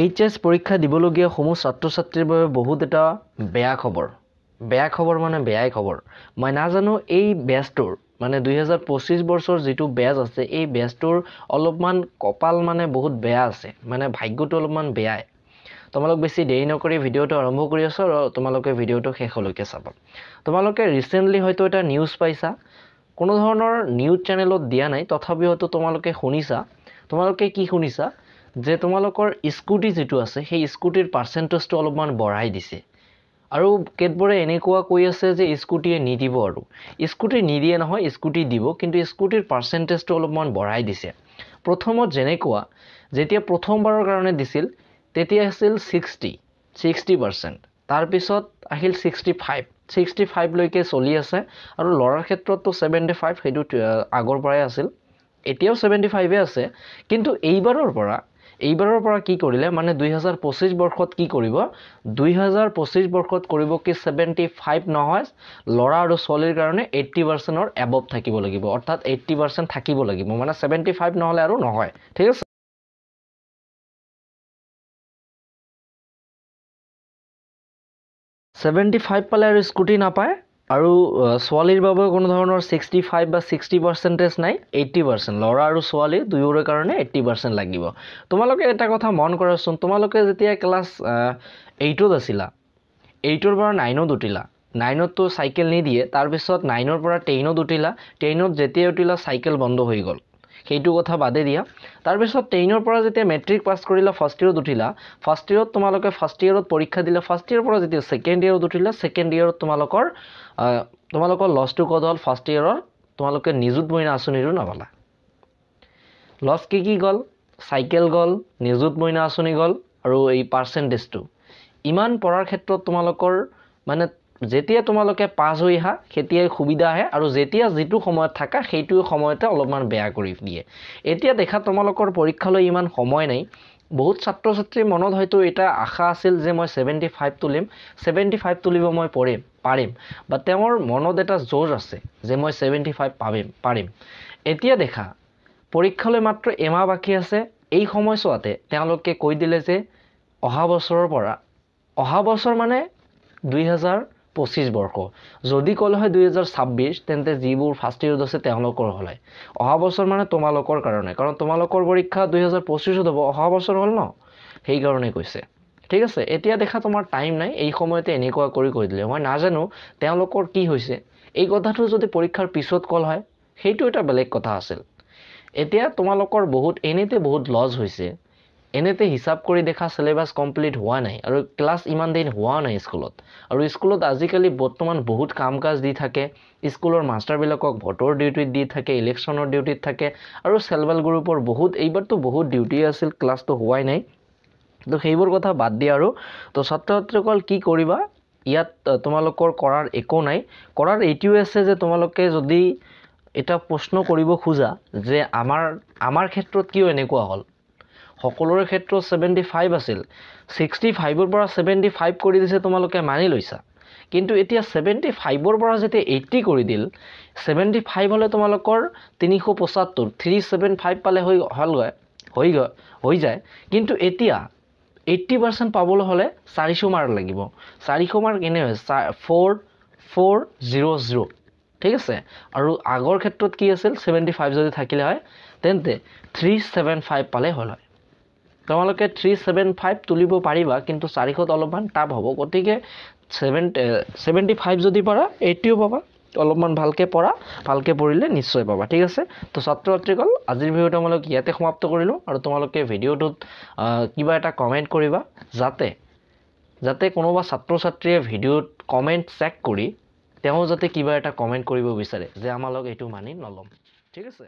HS পৰীক্ষা দিবলগীয়া সমূহ ছাত্ৰ-ছাত্ৰীৰ বাবে বহুত এটা বেয়া খবৰ। বেয়া খবৰ মানে বেয়াই খবৰ। মই নাজানো এই বেচটোৰ মানে 2025 বৰ্ষৰ যেটো বেচ আছে এই বেচটোৰ অলপমান কপাল মানে বহুত বেয়া আছে। মানে ভাগ্যটো অলপমান বেয়াই। তোমালোক বেছি দেৰি নকৰি ভিডিওটো আৰম্ভ কৰি আছো আৰু তোমালোকে ভিডিওটো শেষলৈকে চাবা। তোমালোকে ৰিসেন্টলি হয়তো এটা নিউজ পাইছা। কোনো ধৰণৰ নিউজ চেনেলত দিয়া নাই তথাপিও হয়তো তোমালোকে শুনিছা। তোমালোকে কি শুনিছা যে তোমালোকৰ স্কুটি যেটো আছে সেই স্কুটিৰ পাৰ্সেন্টেজটো অলপমান বঢ়াই দিছে। আৰু কেতবৰে এনেকুৱা কৈ আছে যে স্কুটিয়ে নিদিব আৰু স্কুটি নিদিয়ে নহয় স্কুটি দিব কিন্তু স্কুটিৰ পাৰ্সেন্টেজটো অলপমান বঢ়াই দিছে। প্ৰথমত যেনেকুৱা যেতিয়া প্ৰথমবাৰৰ কাৰণে দিছিল তেতিয়া আছিল 60% তাৰ পিছত আহিল 65 লৈকে চলি আছে আৰু লৰাৰ ক্ষেত্ৰতটো 75 হেতু আগৰ পৰাই আছিল। এতিয়াও 75 আছে কিন্তু এইবাৰৰ পৰা কি কৰিলে মানে 2025 বৰ্ষত কি কৰিব 2025 বৰ্ষত কৰিব কি 75 নহয় লৰা আৰু ছোৱালীৰ কাৰণে 80% ৰ এবভ থাকিব লাগিব অৰ্থাৎ 80% থাকিব লাগিব মানে 75 নহলে আৰু নহয় ঠিক আছে 75 পালে আৰু স্কুটি নাপায় আৰু ছোৱালীৰ বাবে কোনো ধৰণৰ 65 বা 60% নাই 80% লৰা আৰু ছোৱালী দুয়োৰে কাৰণে 80% লাগিব তোমালোকে এটা কথা মন কৰাচোন তোমালোকে যেতিয়া ক্লাস 8ত আছিলা 8ৰ পৰা 9ত উঠিলা 9ত তো সাইকেল নিদিয়ে তাৰ পিছত 9ৰ পৰা 10ত উঠিলা 10ত যেতিয়া উঠিলা সাইকেল বন্ধ হৈ গল সেইটো কথা বাদে দিয়া তাৰ পিছত 10ৰ পৰা যেতিয়া মেট্ৰিক পাস কৰিলা ফাৰ্ষ্ট ইয়াৰত উঠিলা ফাৰ্ষ্ট ইয়াৰত তোমালোকে ফাৰ্ষ্ট ইয়াৰত পৰীক্ষা দিলা ফাৰ্ষ্ট ইয়াৰৰ পৰা যেতিয়া সেকেন্ড ইয়াৰত উঠিলা সেকেন্ড ইয়াৰত তোমালোকৰ লছটো কত হল ফাৰ্ষ্ট ইয়াৰৰ তোমালোকে নিযুত মইনা আঁচনিৰো নাপালা লছ কি গল সাইকেল গল নিযুত মইনা আঁচনি গল আৰু এই পাৰ্সেন্টেজটো ইমান পঢ়াৰ ক্ষেত্ৰত তোমালোকৰ মানে যেতিয়া তোমালোকে পাস হৈ হা খেতিয়াই সুবিধা আহে আৰু যেতিয়া যেটো সময়ত থাকা সেইটো সময়তে অলপমান বেয়া কৰি দিয়ে এতিয়া দেখা তোমালোকৰ পৰীক্ষালৈ ইমান সময় নাই বহুত ছাত্ৰ-ছাত্ৰীৰ মনত হয়তো এটা আশা আছিল যে মই 75 তুলিম 75 তুলিব মই পাৰিম বা তেওঁৰ মনত এটা জোৰ আছে যে মই 75 পাৰিম এতিয়া দেখা পৰীক্ষালৈ মাত্ৰ এমাহ বাকি আছে এই সময়ছোৱাতে তেওঁলোকে কৈ দিলে যে অহা বছৰ মানে 2025 বৰ্ষ যদি কল হয় 2026 তেন্তে যিবোৰ ফাৰ্ষ্ট ইয়াৰত আছে তেওঁলোকৰ হলাই অহা বছৰ মানে তোমালোকৰ কাৰণে কাৰণ তোমালোকৰ পৰীক্ষা 2025 হ'ব অহা বছৰ হল ন সেই কাৰণে কৈছে ঠিক আছে এতিয়া দেখা তোমাৰ টাইম নাই এই সময়তে এনেকুৱা কৰি কৈ দিলে মই নাজানো তেওঁলোকৰ কি হৈছে এই কথাটো যদি পৰীক্ষাৰ পিছত কল হয় সেইটো এটা বেলেগ কথা আছিল এতিয়া তোমালোকৰ এনেতে বহুত লছ হৈছে এনেতে হিসাব কৰি দেখা সিলেবাস কমপ্লিট হোৱা নাই আৰু ক্লাস ইমান দিন হোৱা নাই স্কুলত আৰু স্কুলত আজিকালি বৰ্তমান বহুত কাম-কাজ দি থাকে স্কুলৰ মাস্টাৰ বিলাকক ভোটৰ ডিউটি দি থাকে ইলেকশনৰ ডিউটিত থাকে আৰু সেলভাল গ্ৰুপৰ এইবাৰতো বহুত ডিউটি আছিল ক্লাসটো হোৱাই নাই তো সেইবোৰ কথা বাদ দিয়া আৰু তো ছাত্ৰ-ছাত্ৰীসকল কি কৰিবা ইয়াত তোমালোকৰ কৰাৰ একো নাই কৰাৰ এইটোৱে আছে যে তোমালোকে যদি এটা প্ৰশ্ন কৰিব খোজা যে আমাৰ ক্ষেত্ৰত কিয় এনেকুৱা হল সকলোৰে ক্ষেত্ৰত 75 আছিল 65 ৰ পৰা 75 কৰি দিছে তোমালোকে মানি লৈছা কিন্তু এতিয়া 75 ৰ পৰা যেতিয়া 80 কৰি দিল 75 হলে তোমালোকৰ 375 375 পালে হৈ যায় কিন্তু এতিয়া 80% পাবলৈ হলে 400 মাৰ্ক লাগিব 400 মাৰ্ক এনে হয় 4400 ঠিক আছে আৰু আগৰ ক্ষেত্ৰত কি আছিল 75 যদি থাকিলে হয় তেন্তে 375 পালে হল হয় তোমালোকে 375 তুলিব পাৰিবা কিন্তু 400ত অলপমান টাপ হ'ব গতিকে 75 যদি পাৰা 80 পাবা অলপমান ভালকে পঢ়িলে নিশ্চয় পাবা ঠিক আছে তো ছাত্ৰ-ছাত্ৰীসকল আজিৰ ভিডিওটো মই ইয়াতে সমাপ্ত কৰিলো আৰু তোমালোকে ভিডিওটোত কিবা এটা কমেন্ট কৰিবা যাতে কোনোবা ছাত্ৰ-ছাত্ৰীয়ে ভিডিওত কমেন্ট চেক কৰি তেওঁ যাতে কিবা এটা কমেন্ট কৰিব বিচাৰে যে আমালক এইটো মানি নলম ঠিক আছে